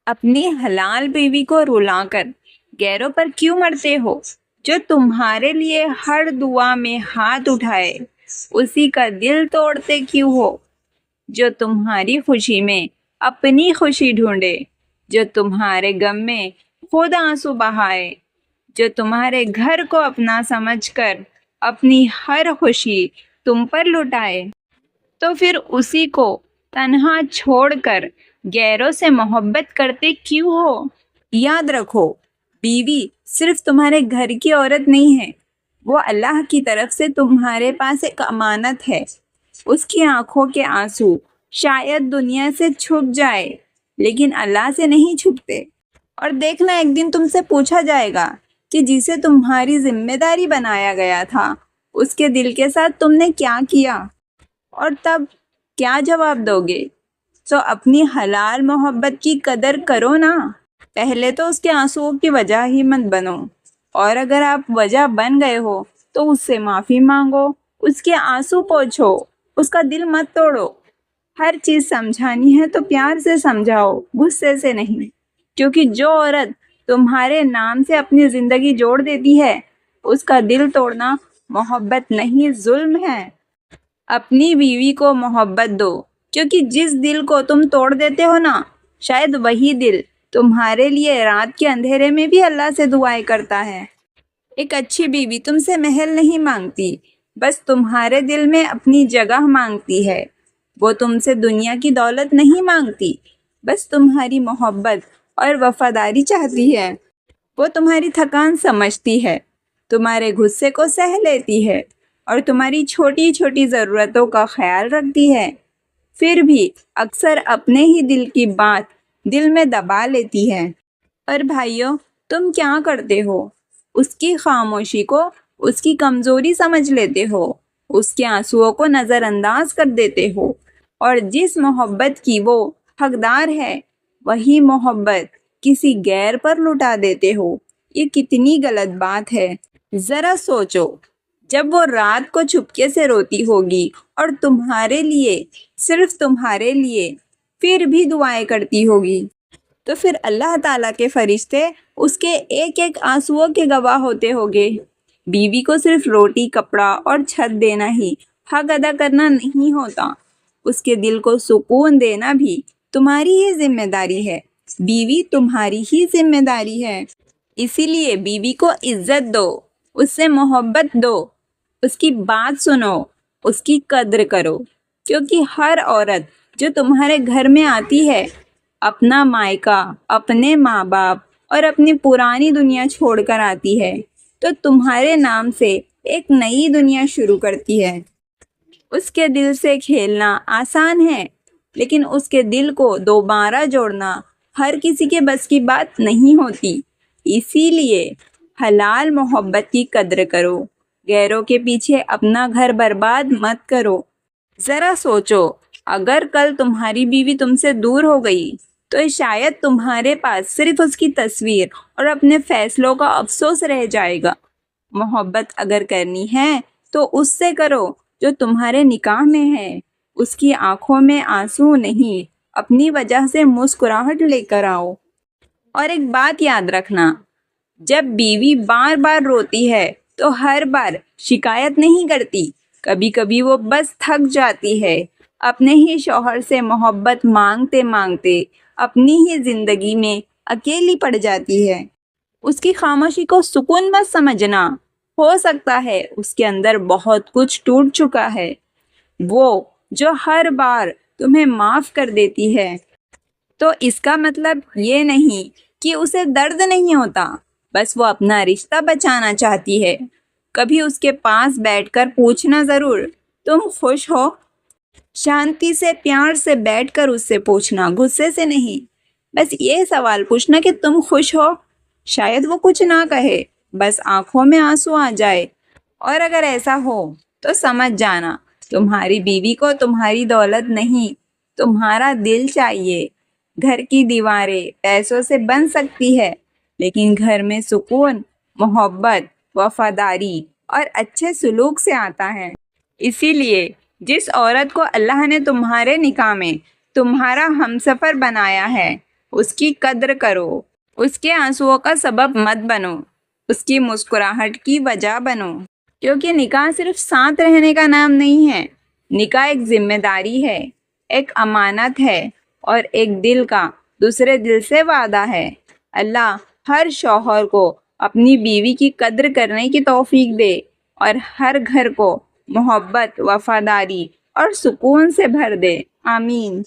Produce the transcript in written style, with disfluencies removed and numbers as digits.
اپنی حلال بیوی کو رلا کر غیروں پر کیوں مرتے ہو؟ جو تمہارے لیے ہر دعا میں ہاتھ اٹھائے اسی کا دل توڑتے کیوں ہو؟ جو تمہاری خوشی میں اپنی خوشی ڈھونڈے، جو تمہارے غم میں خود آنسو بہائے، جو تمہارے گھر کو اپنا سمجھ کر اپنی ہر خوشی تم پر لٹائے، تو پھر اسی کو تنہا چھوڑ کر غیروں سے محبت کرتے کیوں ہو؟ یاد رکھو، بیوی صرف تمہارے گھر کی عورت نہیں ہے، وہ اللہ کی طرف سے تمہارے پاس ایک امانت ہے۔ اس کی آنکھوں کے آنسو شاید دنیا سے چھپ جائے لیکن اللہ سے نہیں چھپتے۔ اور دیکھنا، ایک دن تم سے پوچھا جائے گا کہ جسے تمہاری ذمہ داری بنایا گیا تھا اس کے دل کے ساتھ تم نے کیا کیا، اور تب کیا جواب دو گے؟ تو اپنی حلال محبت کی قدر کرو نا۔ پہلے تو اس کے آنسوؤں کی وجہ ہی مت بنو، اور اگر آپ وجہ بن گئے ہو تو اس سے معافی مانگو، اس کے آنسو پوچھو، اس کا دل مت توڑو۔ ہر چیز سمجھانی ہے تو پیار سے سمجھاؤ، غصے سے نہیں، کیونکہ جو عورت تمہارے نام سے اپنی زندگی جوڑ دیتی ہے اس کا دل توڑنا محبت نہیں، ظلم ہے۔ اپنی بیوی کو محبت دو، کیونکہ جس دل کو تم توڑ دیتے ہو نا، شاید وہی دل تمہارے لیے رات کے اندھیرے میں بھی اللہ سے دعائیں کرتا ہے۔ ایک اچھی بیوی تم سے محل نہیں مانگتی، بس تمہارے دل میں اپنی جگہ مانگتی ہے۔ وہ تم سے دنیا کی دولت نہیں مانگتی، بس تمہاری محبت اور وفاداری چاہتی ہے۔ وہ تمہاری تھکان سمجھتی ہے، تمہارے غصے کو سہ لیتی ہے، اور تمہاری چھوٹی چھوٹی ضرورتوں کا خیال رکھتی ہے۔ پھر بھی اکثر اپنے ہی دل کی بات دل میں دبا لیتی ہے۔ اور بھائیوں، تم کیا کرتے ہو؟ اس کی خاموشی کو اس کی کمزوری سمجھ لیتے ہو، اس کے آنسوؤں کو نظر انداز کر دیتے ہو، اور جس محبت کی وہ حقدار ہے وہی محبت کسی غیر پر لٹا دیتے ہو۔ یہ کتنی غلط بات ہے۔ ذرا سوچو، جب وہ رات کو چپکے سے روتی ہوگی اور تمہارے لیے، صرف تمہارے لیے، پھر بھی دعائیں کرتی ہوگی، تو پھر اللہ تعالیٰ کے فرشتے اس کے ایک ایک آنسوؤں کے گواہ ہوتے ہوگے۔ بیوی کو صرف روٹی، کپڑا اور چھت دینا ہی حق ادا کرنا نہیں ہوتا، اس کے دل کو سکون دینا بھی تمہاری ہی ذمہ داری ہے۔ بیوی تمہاری ہی ذمہ داری ہے، اسی لیے بیوی کو عزت دو، اس سے محبت دو، اس کی بات سنو، اس کی قدر کرو، کیونکہ ہر عورت جو تمہارے گھر میں آتی ہے اپنا مائکا، اپنے ماں باپ اور اپنی پرانی دنیا چھوڑ کر آتی ہے، تو تمہارے نام سے ایک نئی دنیا شروع کرتی ہے۔ اس کے دل سے کھیلنا آسان ہے، لیکن اس کے دل کو دوبارہ جوڑنا ہر کسی کے بس کی بات نہیں ہوتی۔ اسی لیے حلال محبت کی قدر کرو، غیروں کے پیچھے اپنا گھر برباد مت کرو۔ ذرا سوچو، اگر کل تمہاری بیوی تم سے دور ہو گئی تو شاید تمہارے پاس صرف اس کی تصویر اور اپنے فیصلوں کا افسوس رہ جائے گا۔ محبت اگر کرنی ہے تو اس سے کرو جو تمہارے نکاح میں ہے، اس کی آنکھوں میں آنسو نہیں، اپنی وجہ سے مسکراہٹ لے کر آؤ۔ اور ایک بات یاد رکھنا، جب بیوی بار بار روتی ہے تو ہر بار شکایت نہیں کرتی، کبھی کبھی وہ بس تھک جاتی ہے، اپنے ہی شوہر سے محبت مانگتے مانگتے اپنی ہی زندگی میں اکیلی پڑ جاتی ہے۔ اس کی خاموشی کو سکون مت سمجھنا، ہو سکتا ہے اس کے اندر بہت کچھ ٹوٹ چکا ہے۔ وہ جو ہر بار تمہیں معاف کر دیتی ہے تو اس کا مطلب یہ نہیں کہ اسے درد نہیں ہوتا، بس وہ اپنا رشتہ بچانا چاہتی ہے۔ کبھی اس کے پاس بیٹھ کر پوچھنا ضرور، تم خوش ہو؟ شانتی سے، پیار سے بیٹھ کر اس سے پوچھنا، غصے سے نہیں۔ بس یہ سوال پوچھنا کہ تم خوش ہو؟ شاید وہ کچھ نہ کہے، بس آنکھوں میں آنسو آ جائے۔ اور اگر ایسا ہو تو سمجھ جانا، تمہاری بیوی کو تمہاری دولت نہیں، تمہارا دل چاہیے۔ گھر کی دیواریں پیسوں سے بن سکتی ہے، لیکن گھر میں سکون، محبت، وفاداری اور اچھے سلوک سے آتا ہے۔ اسی لیے جس عورت کو اللہ نے تمہارے نکاح میں تمہارا ہمسفر بنایا ہے، اس کی قدر کرو، اس کے آنسوؤں کا سبب مت بنو، اس کی مسکراہٹ کی وجہ بنو، کیونکہ نکاح صرف ساتھ رہنے کا نام نہیں ہے، نکاح ایک ذمہ داری ہے، ایک امانت ہے، اور ایک دل کا دوسرے دل سے وعدہ ہے۔ اللہ ہر شوہر کو اپنی بیوی کی قدر کرنے کی توفیق دے اور ہر گھر کو محبت، وفاداری اور سکون سے بھر دے، آمین۔